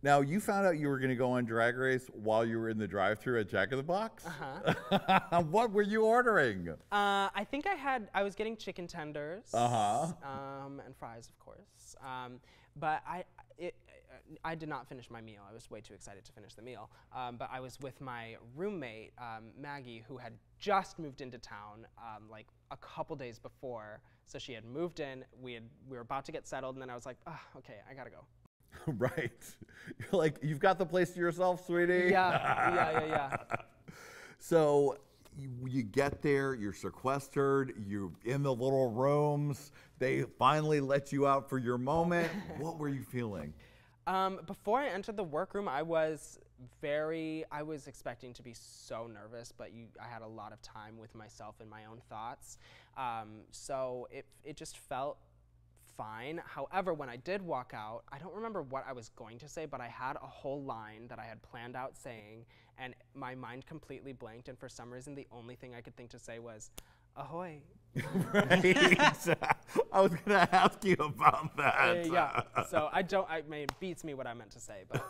Now, you found out you were going to go on Drag Race while you were in the drive-thru at Jack in the Box? Uh-huh. What were you ordering? I think I was getting chicken tenders. And fries, of course. But I did not finish my meal. I was way too excited to finish the meal. But I was with my roommate, Maggie, who had just moved into town like a couple days before. So she had moved in, we were about to get settled, and then I was like, oh, okay, I gotta go. Right. You're like, you've got the place to yourself, sweetie? Yeah. So you get there, you're sequestered, you're in the little rooms, they finally let you out for your moment. What were you feeling? Before I entered the workroom, I was expecting to be so nervous, but I had a lot of time with myself and my own thoughts. So it just felt fine. However, when I did walk out, I don't remember what I was going to say, but I had a whole line that I had planned out saying, and my mind completely blanked, and for some reason, the only thing I could think to say was, ahoy. Right. I was going to ask you about that. Yeah, so it beats me what I meant to say, but.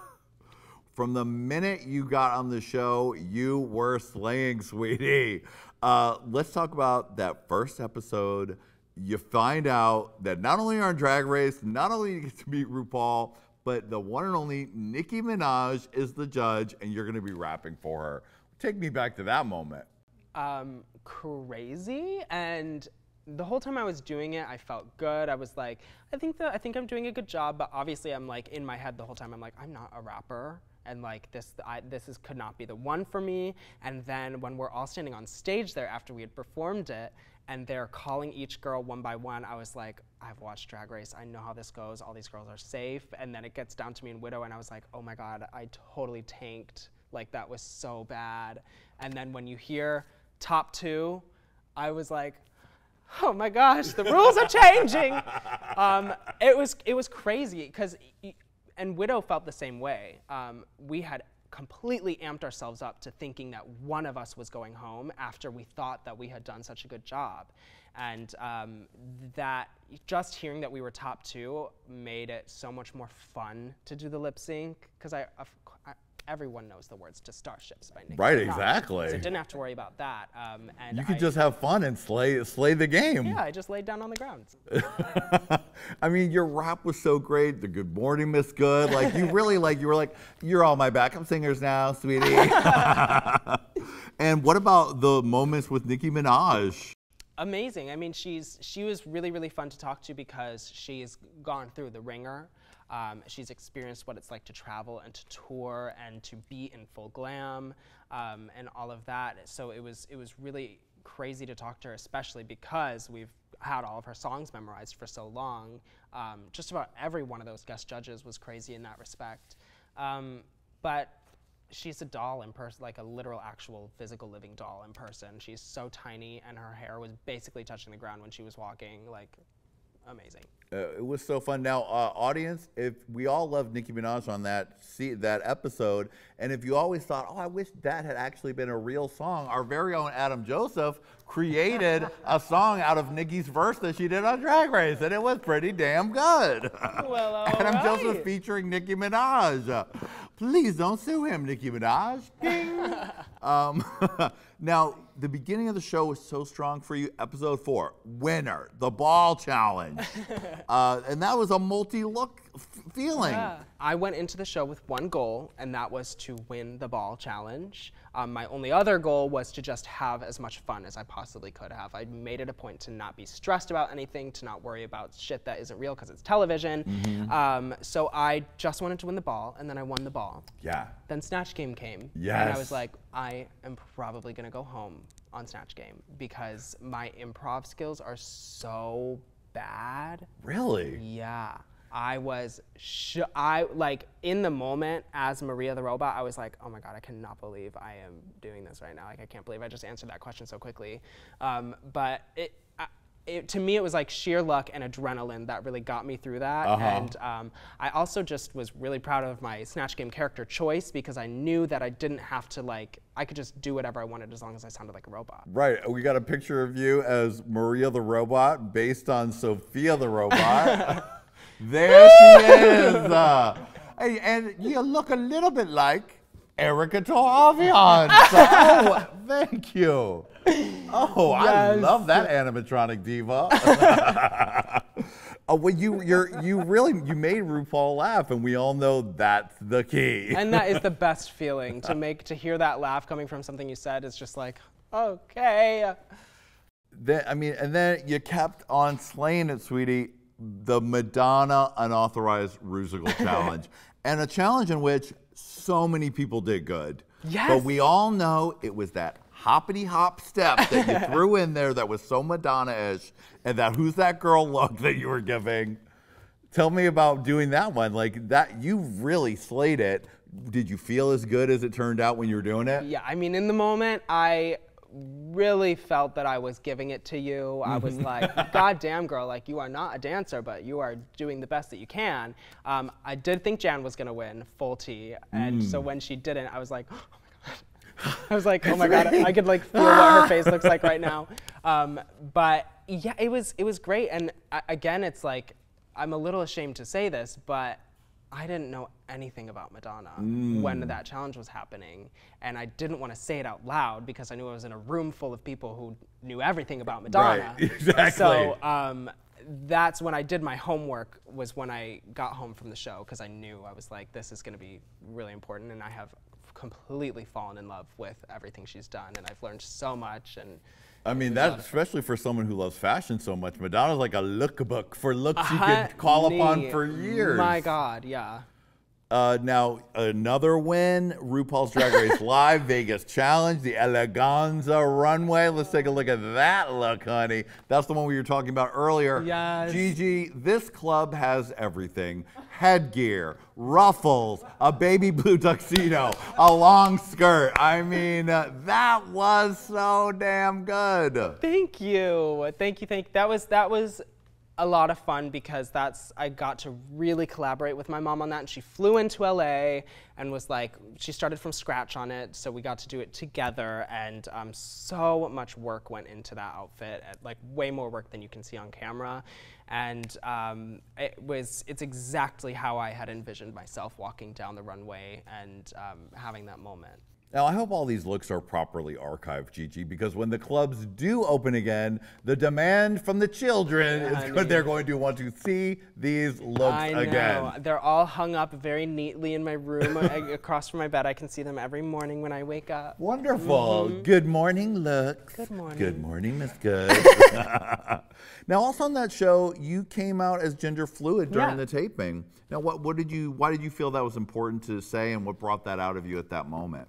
From the minute you got on the show, you were slaying, sweetie. Let's talk about that first episode. You find out that not only are on Drag Race, not only do you get to meet RuPaul, but the one and only Nicki Minaj is the judge, and you're going to be rapping for her. Take me back to that moment. Crazy, and the whole time I was doing it, I felt good. I was like, I think I'm doing a good job, but obviously I'm like in my head the whole time. I'm like, I'm not a rapper, and like this could not be the one for me. And then when we're all standing on stage there after we had performed it, and they're calling each girl one by one, I was like, I've watched Drag Race, I know how this goes, all these girls are safe. And then it gets down to me and Widow, and I was like, oh my God, I totally tanked. Like, that was so bad. And then when you hear top 2, I was like, oh my gosh, the rules are changing. It was crazy, and Widow felt the same way. We had completely amped ourselves up to thinking that one of us was going home after we thought that we had done such a good job. And that just hearing that we were top 2 made it so much more fun to do the lip sync, because everyone knows the words to Starships by Nicki Minaj. Right, exactly. So I didn't have to worry about that. And you could just have fun and slay the game. Yeah, I just laid down on the ground. I mean, your rap was so great. The Good Morning Miss Good. Like, you really you were like, you're all my backup singers now, sweetie. And what about the moments with Nicki Minaj? Amazing. I mean, she was really, really fun to talk to because she's gone through the ringer. She's experienced what it's like to travel and to tour and to be in full glam and all of that. So it was really crazy to talk to her, especially because we've had all of her songs memorized for so long. Just about every one of those guest judges was crazy in that respect. But she's a doll in person, like a literal, actual, physical, living doll in person. She's so tiny, and her hair was basically touching the ground when she was walking. Like, amazing. It was so fun. Now, audience, if we all loved Nicki Minaj on that episode, and if you always thought, oh, I wish that had actually been a real song, our very own Adam Joseph created a song out of Nicki's verse that she did on Drag Race, and it was pretty damn good. Well, all Adam right. Joseph featuring Nicki Minaj. Please don't sue him, Nicki Minaj. Ding. Now, the beginning of the show was so strong for you. Episode 4, winner, the ball challenge. And that was a multi-look feeling. Yeah. I went into the show with one goal, and that was to win the ball challenge. My only other goal was to just have as much fun as I possibly could have. I made it a point to not be stressed about anything, to not worry about shit that isn't real because it's television. Mm-hmm. So I just wanted to win the ball, and then I won the ball. Yeah. Then Snatch Game came. Yes. And I was like, I am probably gonna go home on Snatch Game because my improv skills are so bad. Really? Yeah. I was, like, in the moment as Maria the Robot, I was like, oh my God, I cannot believe I am doing this right now. Like, I can't believe I just answered that question so quickly. But to me, it was like sheer luck and adrenaline that really got me through that. And I also just was really proud of my Snatch Game character choice because I knew that I didn't have to, like, I could just do whatever I wanted as long as I sounded like a robot. Right. We got a picture of you as Maria the Robot based on Sophia the Robot. There she is. Hey, and you look a little bit like Erickatoure Aviance. Oh, thank you. Oh, yes. I love that animatronic diva. Oh, well, you made RuPaul laugh, and we all know that's the key. And that is the best feeling to hear that laugh coming from something you said. Is just like, okay. And then you kept on slaying it, sweetie. The Madonna Unauthorized Rusical Challenge, and a challenge in which so many people did good. Yes. But we all know it was that hoppity hop step that you threw in there that was so Madonna-ish, and that who's that girl look that you were giving. Tell me about doing that one. Like that, you really slayed it. Did you feel as good as it turned out when you were doing it? Yeah, I mean, in the moment, I really felt that I was giving it to you. I was like, God damn, girl, like you are not a dancer, but you are doing the best that you can. I did think Jan was gonna win, full T, and so when she didn't, I was like, oh my God. I was like, oh my God, I could like feel what her face looks like right now. But yeah, it was great. And again, it's like, I'm a little ashamed to say this, but I didn't know anything about Madonna when that challenge was happening. And I didn't want to say it out loud because I knew I was in a room full of people who knew everything about Madonna. Right, exactly. So that's when I did my homework, was when I got home from the show, because I knew, I was like, this is going to be really important. And I have completely fallen in love with everything she's done, and I've learned so much. And I mean, that especially for someone who loves fashion so much, Madonna's like a lookbook for looks you could call upon for years. My God, yeah. Now, another win, RuPaul's Drag Race Live Vegas Challenge, the Eleganza runway. Let's take a look at that look, honey. That's the one we were talking about earlier. Yes. Gigi, this club has everything. Headgear, ruffles, a baby blue tuxedo, a long skirt. I mean, that was so damn good. Thank you. Thank you. That was a lot of fun, because I got to really collaborate with my mom on that, and she flew into LA and was like, she started from scratch on it, so we got to do it together, and so much work went into that outfit, like way more work than you can see on camera, and it's exactly how I had envisioned myself walking down the runway and having that moment. Now, I hope all these looks are properly archived, Gigi, because when the clubs do open again, the demand from the children is good. They're going to want to see these looks again. They're all hung up very neatly in my room across from my bed. I can see them every morning when I wake up. Wonderful. Good morning, looks. Good morning. Good morning, Miss Good. Now, also on that show, you came out as gender fluid during the taping. Now, why did you feel that was important to say, and what brought that out of you at that moment?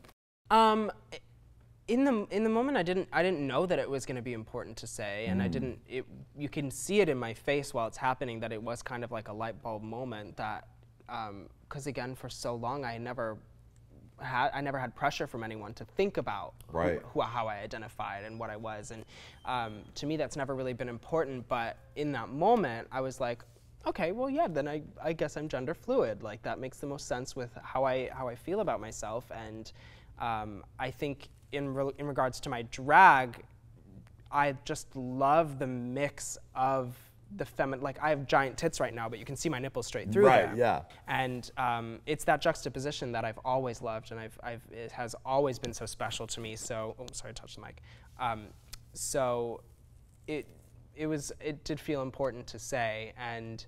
In the moment, I didn't know that it was going to be important to say, and you can see it in my face while it's happening, that it was kind of like a light bulb moment, that because again, for so long I never had pressure from anyone to think about how I identified and what I was, and to me that's never really been important. But in that moment, I was like, okay, well, yeah, then I guess I'm gender fluid. Like that makes the most sense with how I feel about myself. And I think in regards to my drag, I just love the mix of the feminine. Like I have giant tits right now, but you can see my nipples straight through there. Right, yeah. And it's that juxtaposition that I've always loved, and it has always been so special to me. So, oh, sorry, I touched the mic. So it did feel important to say, and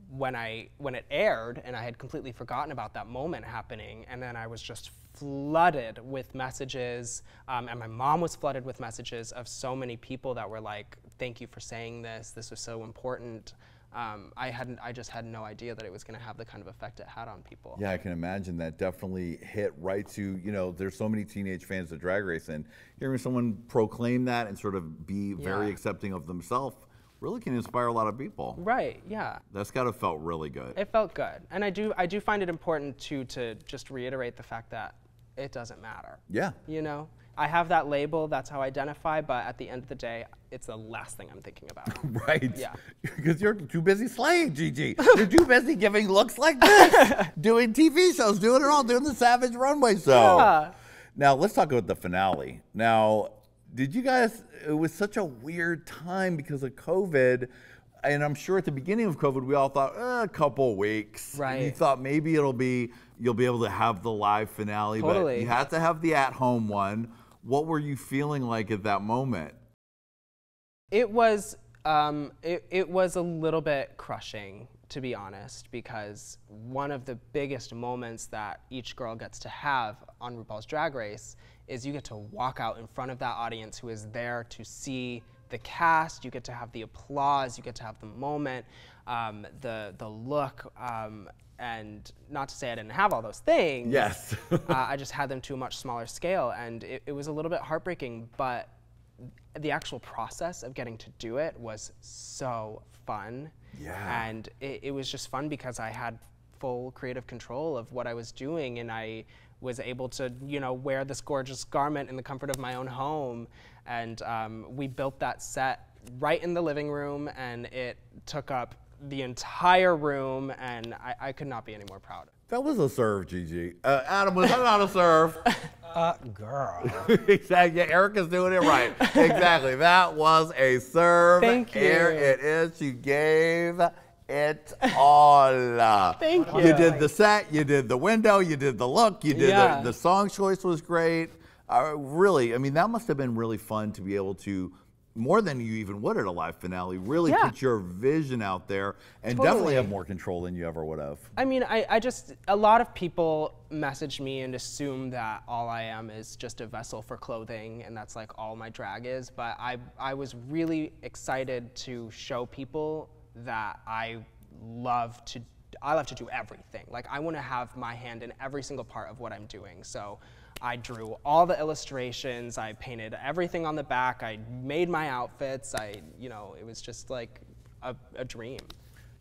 when it aired, and I had completely forgotten about that moment happening, and then I was just flooded with messages, and my mom was flooded with messages of so many people that were like, thank you for saying this, this was so important. I just had no idea that it was going to have the kind of effect it had on people. Yeah, I can imagine that definitely hit right to, there's so many teenage fans of Drag Race, and hearing someone proclaim that and sort of be very accepting of themselves really can inspire a lot of people. Right, yeah. That's gotta felt really good. It felt good. And I do find it important to just reiterate the fact that it doesn't matter. Yeah. I have that label, that's how I identify, but at the end of the day, it's the last thing I'm thinking about. Right. Yeah. Because you're too busy slaying, Gigi. You're too busy giving looks like this, doing TV shows, doing it all, doing the Savage Runway show. Yeah. Now, let's talk about the finale. Now, did you guys, it was such a weird time because of COVID. and I'm sure at the beginning of COVID, we all thought, a couple weeks. Right. And you thought maybe you'll be able to have the live finale, Totally. but you had to have the at-home one. What were you feeling like at that moment? It was it was a little bit crushing, to be honest, because one of the biggest moments that each girl gets to have on RuPaul's Drag Race is you get to walk out in front of that audience who is there to see the cast. You get to have the applause, you get to have the moment, the look, and not to say I didn't have all those things. Yes. I just had them to a much smaller scale, and it was a little bit heartbreaking, but the actual process of getting to do it was so fun. Yeah. And it was just fun because I had full creative control of what I was doing, and I was able to, wear this gorgeous garment in the comfort of my own home. And we built that set right in the living room, and it took up the entire room, and I could not be any more proud. That was a serve, Gigi. Adam, was that not a serve? Girl. Exactly. Yeah, Erica's doing it right. Exactly. That was a serve. Thank you. Here it is. She gave it all. Thank you. You did the set, you did the window, you did the look, you did the song choice was great. Really, I mean, that must have been really fun to be able to, more than you even would at a live finale, really put your vision out there and definitely have more control than you ever would have. I mean, a lot of people message me and assume that all I am is just a vessel for clothing, and that's like all my drag is, but I was really excited to show people that I love to do everything. Like, I want to have my hand in every single part of what I'm doing. So I drew all the illustrations, I painted everything on the back, I made my outfits, it was just like a dream.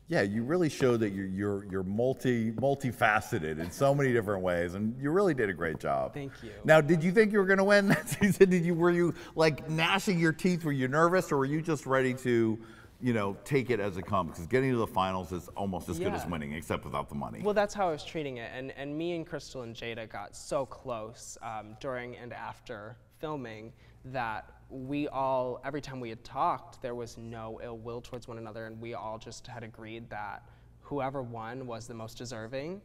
Yeah, you really showed that you're multifaceted in so many different ways, and you really did a great job. Thank you. Now, did you think you were going to win that season? Were you like gnashing your teeth? Were you nervous, or were you just ready to, take it as it comes? Because getting to the finals is almost as good as winning, except without the money. Well, that's how I was treating it, and me and Crystal and Jada got so close during and after filming that we all, every time we had talked, there was no ill will towards one another, and we all just had agreed that whoever won was the most deserving,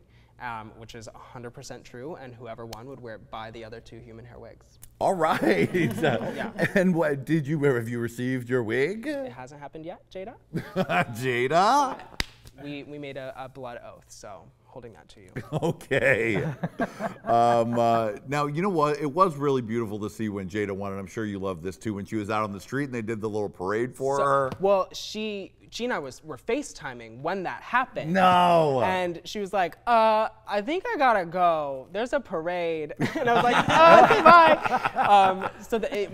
which is 100% true, and whoever won would buy the other 2 human hair wigs. All right. And what have you received your wig? It hasn't happened yet, Jada. Jada? We made a blood oath, so holding that to you. Okay. Now, you know what? It was really beautiful to see when Jada won, and I'm sure you loved this too, when she was out on the street and they did the little parade for her. Well, She and I were FaceTiming when that happened. No. And she was like, I think I gotta go. There's a parade. And I was like, oh, okay, bye.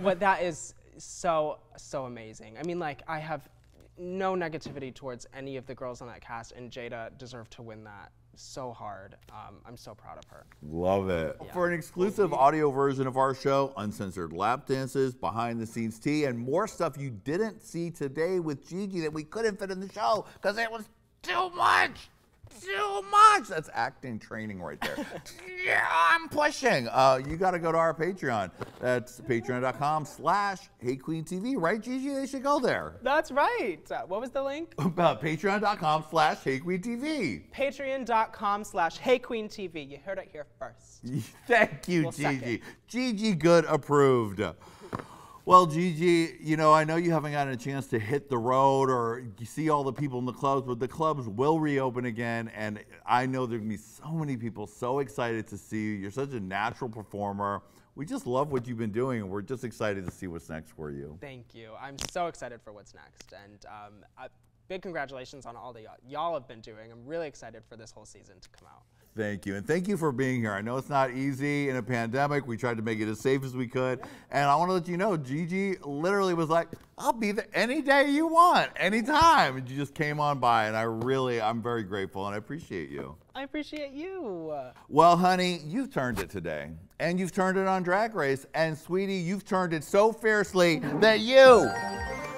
But that is so amazing. I mean, like, I have no negativity towards any of the girls on that cast, and Jada deserved to win that so hard. I'm so proud of her. Love it. Yeah. For an exclusive audio version of our show, uncensored lap dances, behind the scenes tea, and more stuff you didn't see today with Gigi that we couldn't fit in the show because it was too much. Too much. That's acting training right there. Yeah, I'm pushing. You got to go to our Patreon. That's patreon.com/HeyQueenTV. Right, Gigi? They should go there. That's right. What was the link? Patreon.com/HeyQueenTV. Patreon.com/HeyQueenTV. You heard it here first. Thank you, Gigi. Gigi Goode approved. Well, Gigi, I know you haven't gotten a chance to hit the road or see all the people in the clubs, but the clubs will reopen again, and I know there are going to be so many people so excited to see you. You're such a natural performer. We just love what you've been doing, and we're just excited to see what's next for you. Thank you. I'm so excited for what's next, and big congratulations on all that y'all have been doing. I'm really excited for this whole season to come out. Thank you, and thank you for being here. I know it's not easy in a pandemic. We tried to make it as safe as we could, and I want to let you know, Gigi literally was like, I'll be there any day you want, anytime, and you just came on by, and I'm very grateful, and I appreciate you. I appreciate you. Well, honey, you've turned it today, and you've turned it on Drag Race, and sweetie, you've turned it so fiercely that you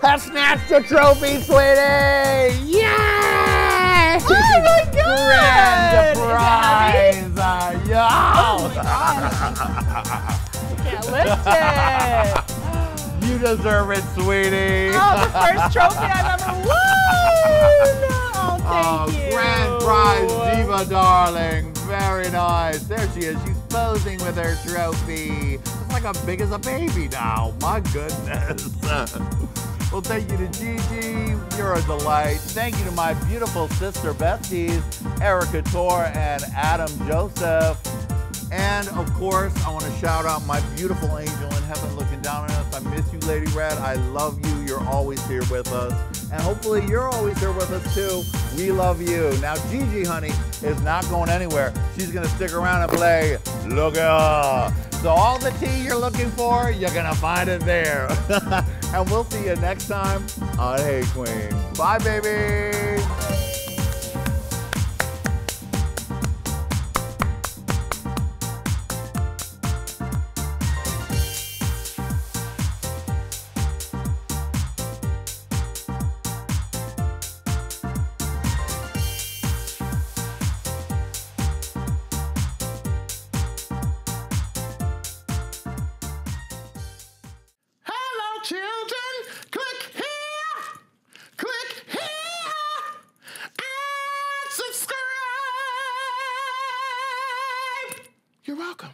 have snatched a trophy, sweetie! Yay! Oh my God! Grand prize! Yo! Oh my gosh! Can't lift it! You deserve it, sweetie! Oh, the first trophy I've ever won! Oh, thank you. Grand prize diva, darling. Very nice. There she is. She's posing with her trophy. It's like as big as a baby now. My goodness. Well, thank you to Gigi. You're a delight. Thank you to my beautiful sister besties, Erickatoure and Adam Joseph. And of course, I want to shout out my beautiful angel in heaven looking down on us. I miss you, Lady Red. I love you. You're always here with us. And hopefully you're always here with us too. We love you. Now, Gigi, honey, is not going anywhere. She's going to stick around and play Look at her. So all the tea you're looking for, you're going to find it there. And we'll see you next time on Hey Qween. Bye, baby. Children, click here, and subscribe. You're welcome.